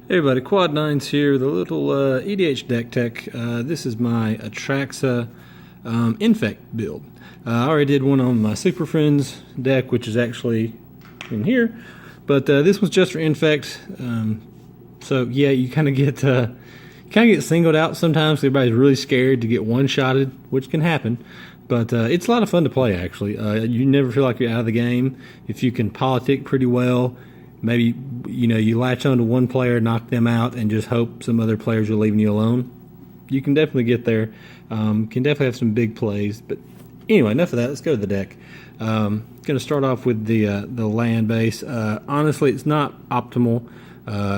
Hey everybody, Quad Nines here with a little EDH deck tech. This is my Atraxa Infect build. I already did one on my Super Friends deck, which is actually in here, but this was just for Infect. So yeah, you kind of get singled out sometimes. Everybody's really scared to get one-shotted, which can happen. But it's a lot of fun to play, actually. You never feel like you're out of the game if you can politic pretty well. Maybe, you latch on to one player, knock them out, and just hope some other players are leaving you alone. You can definitely get there. Can definitely have some big plays. But anyway, enough of that. Let's go to the deck. Going to start off with the land base. Honestly, it's not optimal.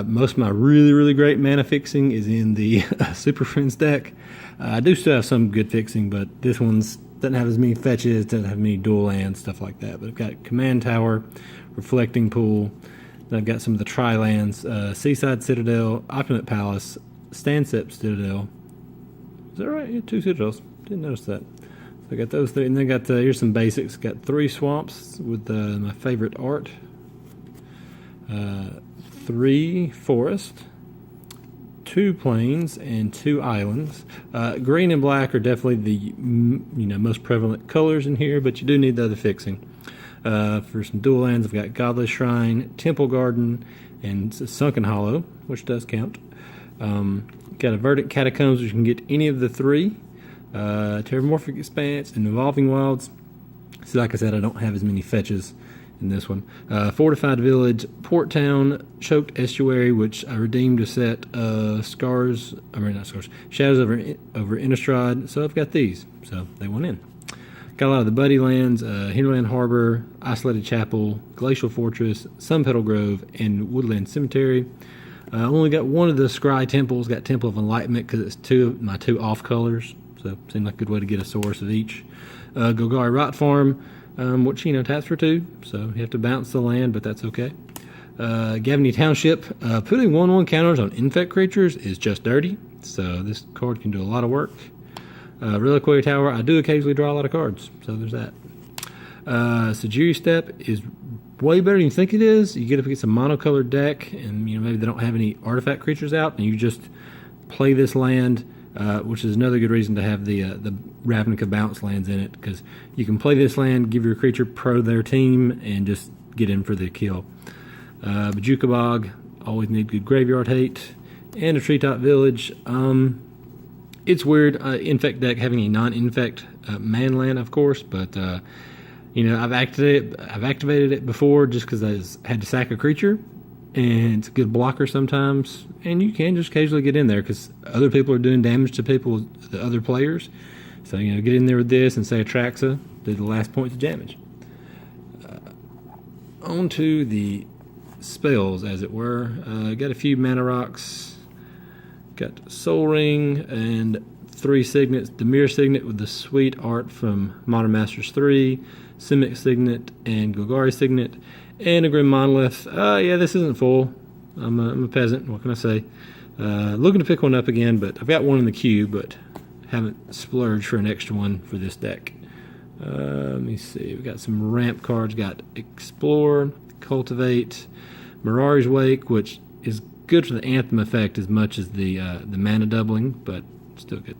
Most of my really, really great mana fixing is in the Super Friends deck. I do still have some good fixing, but this one's doesn't have as many fetches, doesn't have many dual lands, stuff like that. But I've got Command Tower, Reflecting Pool. Then I've got some of the Tri-lands, Seaside Citadel, Opulent Palace, Stancept Citadel. Is that right? Yeah, 2 Citadels. Didn't notice that. So I got those 3. And then I got, here's some basics. Got 3 Swamps with my favorite art. 3 Forest. 2 Plains and 2 Islands. Green and black are definitely the most prevalent colors in here, but you do need the other fixing. For some dual lands, I've got Godless Shrine, Temple Garden, and Sunken Hollow, which does count. Got a Verdant Catacombs, which you can get any of the 3. Terramorphic Expanse and Evolving Wilds. So like I said, I don't have as many fetches in this one. Fortified Village, Port Town, Choked Estuary, which I redeemed a set Shadows over Innistrad. So I've got these, so they went in. Got a lot of the Buddy Lands, Hinterland Harbor, Isolated Chapel, Glacial Fortress, Sunpetal Grove, and Woodland Cemetery. I only got one of the Scry Temples, got Temple of Enlightenment because it's my two off colors, so it seemed like a good way to get a source of each. Golgari Rot Farm, which taps for 2, so you have to bounce the land, but that's okay. Gavany Township, putting 1/1 counters on Infect creatures is just dirty, so this card can do a lot of work. Reliquary Tower, I do occasionally draw a lot of cards, so there's that. Sajiri Step is way better than you think it is. You get up against a monocolored deck, and maybe they don't have any artifact creatures out, and you just play this land, which is another good reason to have the Ravnica bounce lands in it, because you can play this land, give your creature pro their team, and just get in for the kill. Bajuka Bog, always need good graveyard hate, and a Treetop Village. It's weird, Infect deck having a non-Infect man land, of course, but I've activated it before just because I had to sack a creature, and it's a good blocker sometimes, and you can just occasionally get in there because other people are doing damage to the other players. So get in there with this and say Atraxa, do the last points of damage. On to the spells, as it were. Got a few mana rocks. Got Soul Ring and 3 signets. Dimir Signet with the sweet art from Modern Masters 3, Simic Signet and Golgari Signet, and a Grim Monolith. Yeah, this isn't full. I'm a peasant, what can I say? Looking to pick one up again, but I've got one in the queue, but haven't splurged for an extra one for this deck. Let me see. We've got some ramp cards. Got Explore, Cultivate, Mirari's Wake, which is good for the Anthem effect as much as the mana doubling, but still good.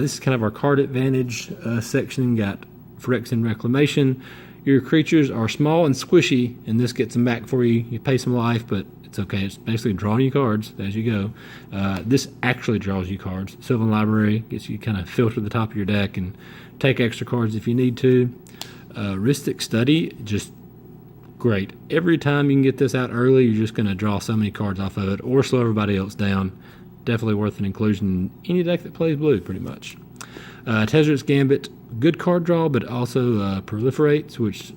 This is kind of our card advantage section. Got Phyrexian Reclamation. Your creatures are small and squishy, and this gets them back for you. You pay some life, but it's okay. It's basically drawing you cards as you go. This actually draws you cards. Sylvan Library gets you kind of filter the top of your deck and take extra cards if you need to. Ristic Study, just great. Every time you can get this out early, you're just going to draw so many cards off of it or slow everybody else down. Definitely worth an inclusion in any deck that plays blue, pretty much. Tezzer's Gambit, good card draw, but also proliferates, which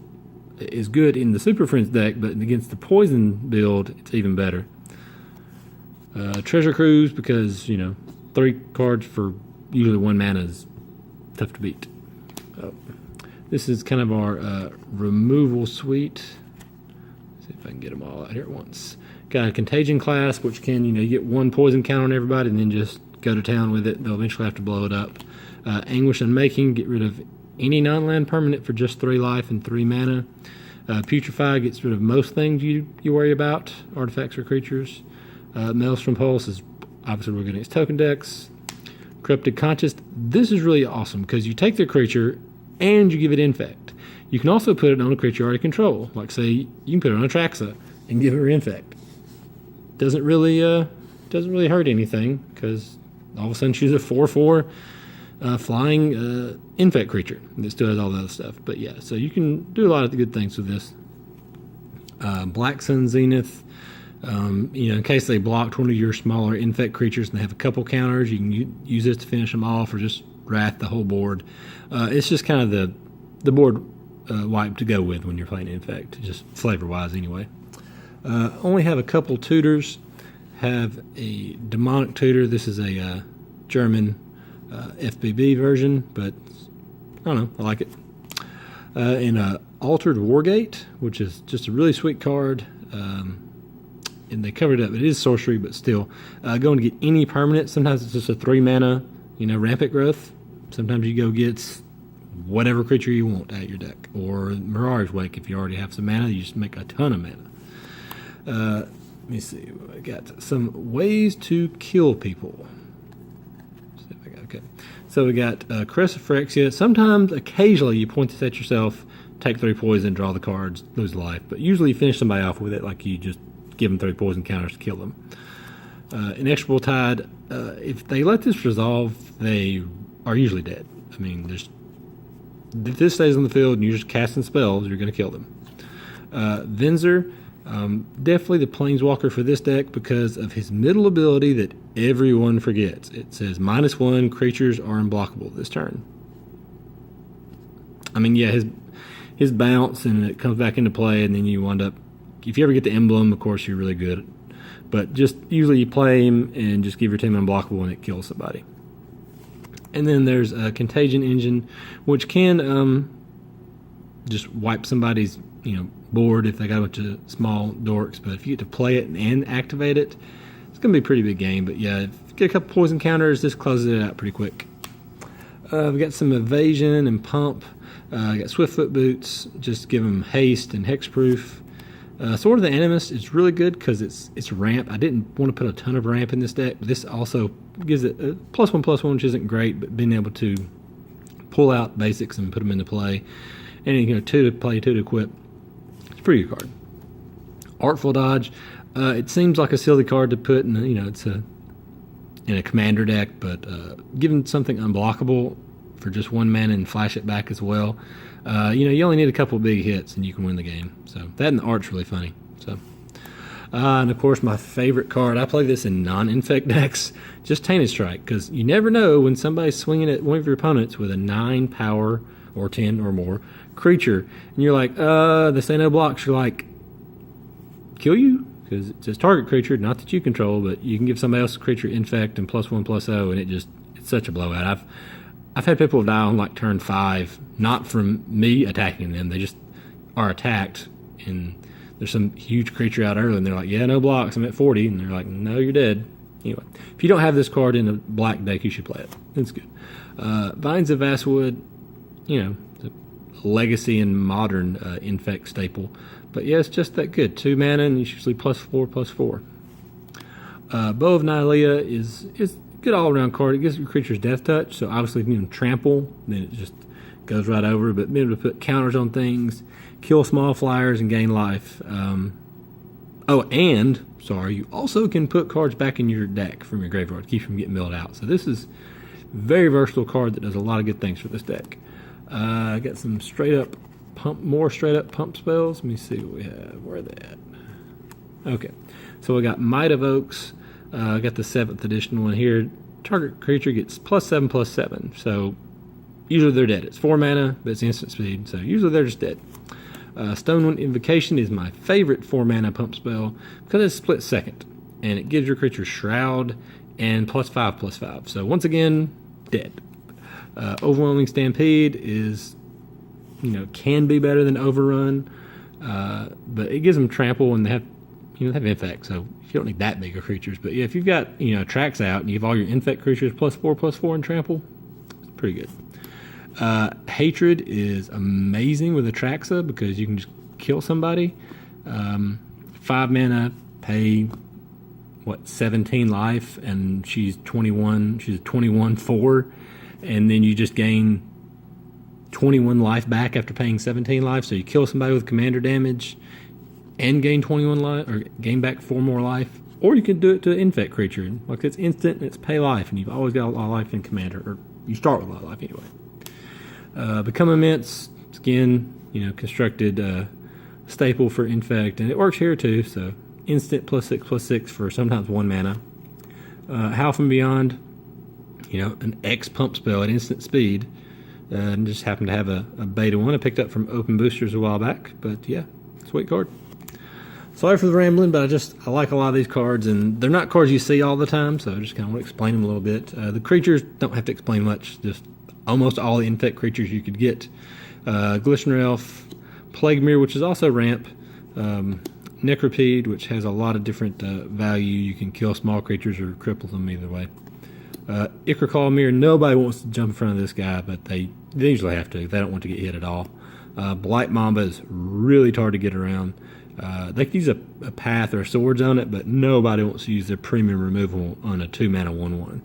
is good in the Super Friends deck, but against the Poison build, it's even better. Treasure Cruise, because, 3 cards for usually 1 mana is tough to beat. This is kind of our removal suite. See if I can get them all out here at once. Got a Contagion class, which can, you get 1 poison count on everybody and then just go to town with it. They'll eventually have to blow it up. Anguish Unmaking, get rid of any non-land permanent for just 3 life and 3 mana. Putrefy gets rid of most things you worry about, artifacts or creatures. Maelstrom Pulse is obviously we're getting its token decks. Cryptic Conscious. This is really awesome because you take the creature and you give it Infect. You can also put it on a creature you already control. Like say you can put it on Atraxa and give her Infect. Doesn't really hurt anything because all of a sudden she's a 4/4 flying Infect creature that still has all the other stuff. But yeah, so you can do a lot of good things with this. Blackfin Zenith. In case they blocked one of your smaller Infect creatures and they have a couple counters, you can use this to finish them off or just wrath the whole board. It's just kind of the board wipe to go with when you're playing Infect, just flavor-wise anyway. Only have a couple tutors. Have a Demonic Tutor. This is a German FBB version, but I don't know, I like it. And Altered Wargate, which is just a really sweet card. And they covered it up. It is sorcery, but still. Going to get any permanent. Sometimes it's just a 3 mana, Rampant Growth. Sometimes you go get whatever creature you want out of your deck. Or Mirage Wake, if you already have some mana, you just make a ton of mana. Let me see. I got some ways to kill people. See if I got, okay. So we got Crestfractious. Sometimes, occasionally, you point this at yourself, take 3 poison, draw the cards, lose life. But usually you finish somebody off with it, like you just give them 3 poison counters to kill them. Inexorable Tide. If they let this resolve, they are usually dead. I mean, if this stays on the field and you're just casting spells, you're going to kill them. Venser. Definitely the Planeswalker for this deck because of his middle ability that everyone forgets. It says -1, creatures are unblockable this turn. I mean, yeah, his bounce and it comes back into play, and then you wind up, if you ever get the emblem, of course, you're really good. But just usually you play him and just give your team unblockable and it kills somebody. And then there's a Contagion engine, which can just wipe somebody's board if they got a bunch of small dorks. But if you get to play it and activate it, it's going to be a pretty big game. But yeah, if you get a couple poison counters, this closes it out pretty quick. We got some Evasion and Pump. Got Swiftfoot Boots, just give them haste and hexproof. Sword of the Animist is really good because it's ramp. I didn't want to put a ton of ramp in this deck, but this also gives it a +1/+1, which isn't great, but being able to pull out basics and put them into play. And 2 to play, 2 to equip. It's a pretty good card. Artful Dodge. It seems like a silly card to put in, it's in a commander deck, but giving something unblockable for just 1 mana and flash it back as well. You only need a couple big hits and you can win the game. So that and the art's really funny. So, and of course my favorite card. I play this in non-infect decks. Just Tainted Strike, because you never know when somebody's swinging at one of your opponents with a 9 power or 10 or more creature, and you're like, this ain't no blocks. You're like, kill you? Because it says target creature, not that you control, but you can give somebody else's creature Infect and +1/+0, and it's such a blowout. I've had people die on like turn 5, not from me attacking them. They just are attacked, and there's some huge creature out early, and they're like, yeah, no blocks, I'm at 40, and they're like, no, you're dead. Anyway, if you don't have this card in a black deck, you should play it. It's good. Vines of Vastwood, it's a legacy and modern Infect staple. But yeah, it's just that good. 2 mana, and it's usually +4/+4. Bow of Leah is good all-around card. It gives your creatures death touch, so obviously if you trample, then it just goes right over. But being able to put counters on things, kill small flyers, and gain life. You also can put cards back in your deck from your graveyard to keep from getting milled out. So this is a very versatile card that does a lot of good things for this deck. I got some more straight up pump spells. Let me see what we have. Where are they at? Okay, so we got Might of Oaks. I got the 7th edition one here. Target creature gets +7/+7. So usually they're dead. It's 4 mana, but it's instant speed. So usually they're just dead. Stonewind Invocation is my favorite 4 mana pump spell because it's split second, and it gives your creature Shroud and +5/+5. So once again, dead. Overwhelming Stampede is, can be better than Overrun, but it gives them trample and they have Infect, so you don't need that big of creatures. But yeah, if you've got Atraxa out and you have all your Infect creatures +4/+4 and trample, it's pretty good. Hatred is amazing with Atraxa because you can just kill somebody. 5 mana, pay what, 17 life, and she's 21. She's 21-4, and then you just gain 21 life back after paying 17 life. So you kill somebody with commander damage and gain 21 life, or gain back 4 more life. Or you can do it to an infect creature. Like, it's instant and it's pay life, and you've always got a lot of life in commander, or you start with a lot of life anyway. Become immense, again, constructed staple for infect, and it works here too. So instant +6/+6 for sometimes 1 mana. Howl from Beyond, an X pump spell at instant speed. And just happened to have a beta one I picked up from Open Boosters a while back. But yeah, sweet card. Sorry for the rambling, but I like a lot of these cards, and they're not cards you see all the time, so I just kind of want to explain them a little bit. The creatures don't have to explain much, just almost all the infect creatures you could get. Glistener Elf, Plague Mirror, which is also ramp, Necropede, which has a lot of different value. You can kill small creatures or cripple them either way. Ichor Mirror, nobody wants to jump in front of this guy, but they usually have to. They don't want to get hit at all. Blight Mamba is really hard to get around. They could use a path or swords on it, but nobody wants to use their premium removal on a 2-mana 1/1.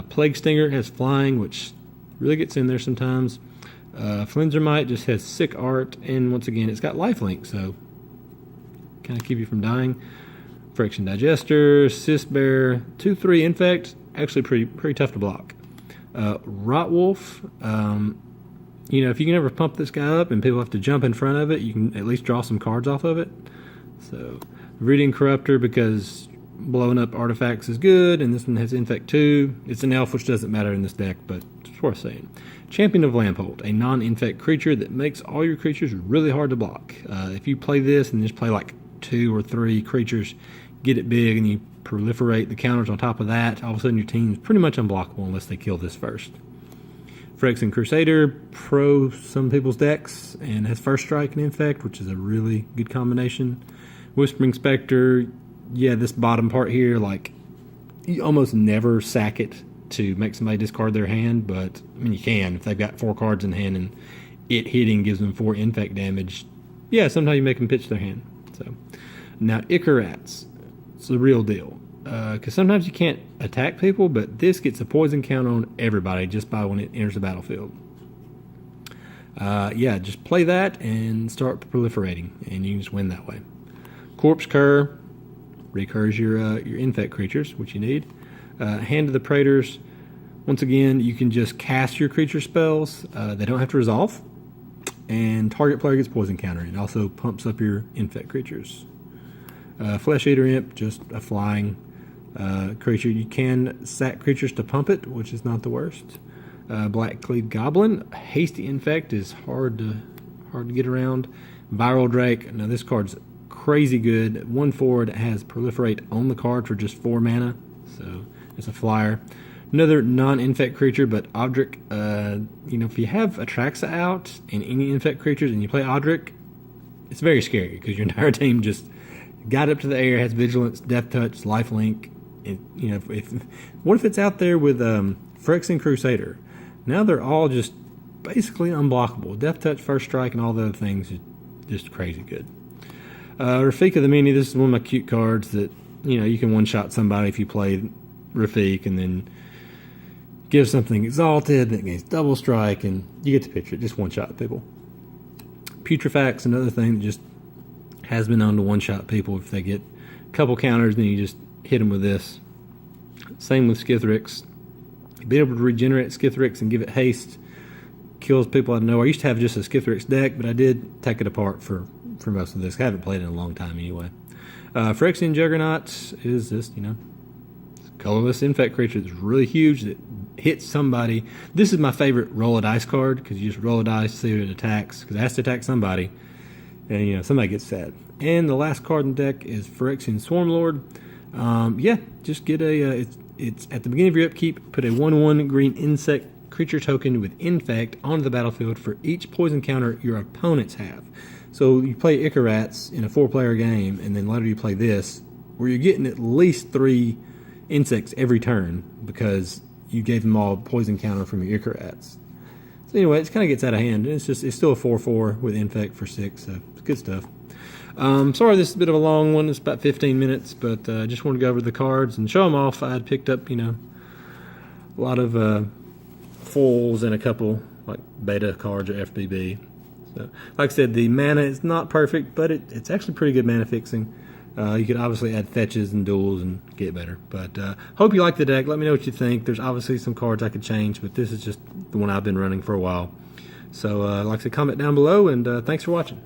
Plague Stinger has flying, which really gets in there sometimes. Flensermite just has sick art, and once again, it's got lifelink, so kind of keep you from dying. Friction Digester, Cisbear, 2/3 Infect, actually pretty tough to block. Rotwolf, if you can ever pump this guy up and people have to jump in front of it, you can at least draw some cards off of it. So, Viridian Corruptor, because blowing up artifacts is good, and this one has Infect 2. It's an elf, which doesn't matter in this deck, but it's worth saying. Champion of Lamphold, a non-infect creature that makes all your creatures really hard to block. If you play this and just play like 2 or 3 creatures, get it big, and you proliferate the counters on top of that, all of a sudden your team's pretty much unblockable unless they kill this first. Phyrexian Crusader, pro some people's decks, and has First Strike and Infect, which is a really good combination. Whispering Spectre, yeah, this bottom part here, like, you almost never sack it to make somebody discard their hand, but, you can. If they've got 4 cards in hand and it hitting gives them 4 Infect damage, yeah, sometimes you make them pitch their hand. So, now Icarats, it's the real deal. Because sometimes you can't attack people, but this gets a poison count on everybody just by when it enters the battlefield. Just play that and start proliferating, and you can just win that way. Corpse Cur recurs your infect creatures, which you need. Hand of the Praetors, once again, you can just cast your creature spells. They don't have to resolve, and target player gets poison counter. It also pumps up your infect creatures. Flesh Eater Imp, just a flying creature. You can sack creatures to pump it, which is not the worst. Black Cleave Goblin, Hasty Infect is hard to get around. Viral Drake, now this card's crazy good. 1/4 that has Proliferate on the card for just 4 mana, so it's a flyer. Another non-infect creature, but Odric, if you have Atraxa out and any infect creatures and you play Odric, it's very scary because your entire team just got up to the air, has Vigilance, Death Touch, Lifelink. What if it's out there with Phyrexian Crusader? Now they're all just basically unblockable. Death Touch, First Strike, and all the other things is just crazy good. Rafika the Mini, this is one of my cute cards that, you can one-shot somebody if you play Rafik and then give something Exalted, that gains Double Strike, and you get the picture. Just one-shot people. Putrefaction, another thing that just has been known to one-shot people. If they get a couple counters, then you just hit them with this. Same with Skithrix. Being able to regenerate Skithrix and give it haste kills people out of nowhere. I used to have just a Skithrix deck, but I did take it apart for most of this. I haven't played it in a long time anyway. Xing Juggernaut is this, colorless infect creature that's really huge that hits somebody. This is my favorite roll a dice card because you just roll a dice, see what it attacks, because it has to attack somebody. And, somebody gets sad. And the last card in the deck is Phyrexian Swarmlord. Just get it's at the beginning of your upkeep, put a 1/1 green insect creature token with Infect onto the battlefield for each poison counter your opponents have. So you play Icarats in a 4-player game, and then later you play this, where you're getting at least 3 insects every turn because you gave them all a poison counter from your Icarats. So anyway, it kind of gets out of hand. It's still a 4/4 with Infect for 6, so it's good stuff. Sorry this is a bit of a long one. It's about 15 minutes, but I just wanted to go over the cards and show them off. I had picked up, a lot of foils and a couple like beta cards or FBB. So, like I said, the mana is not perfect, but it's actually pretty good mana fixing. You could obviously add fetches and duels and get better. But hope you like the deck. Let me know what you think. There's obviously some cards I could change, but this is just the one I've been running for a while. So like I said, comment down below, and thanks for watching.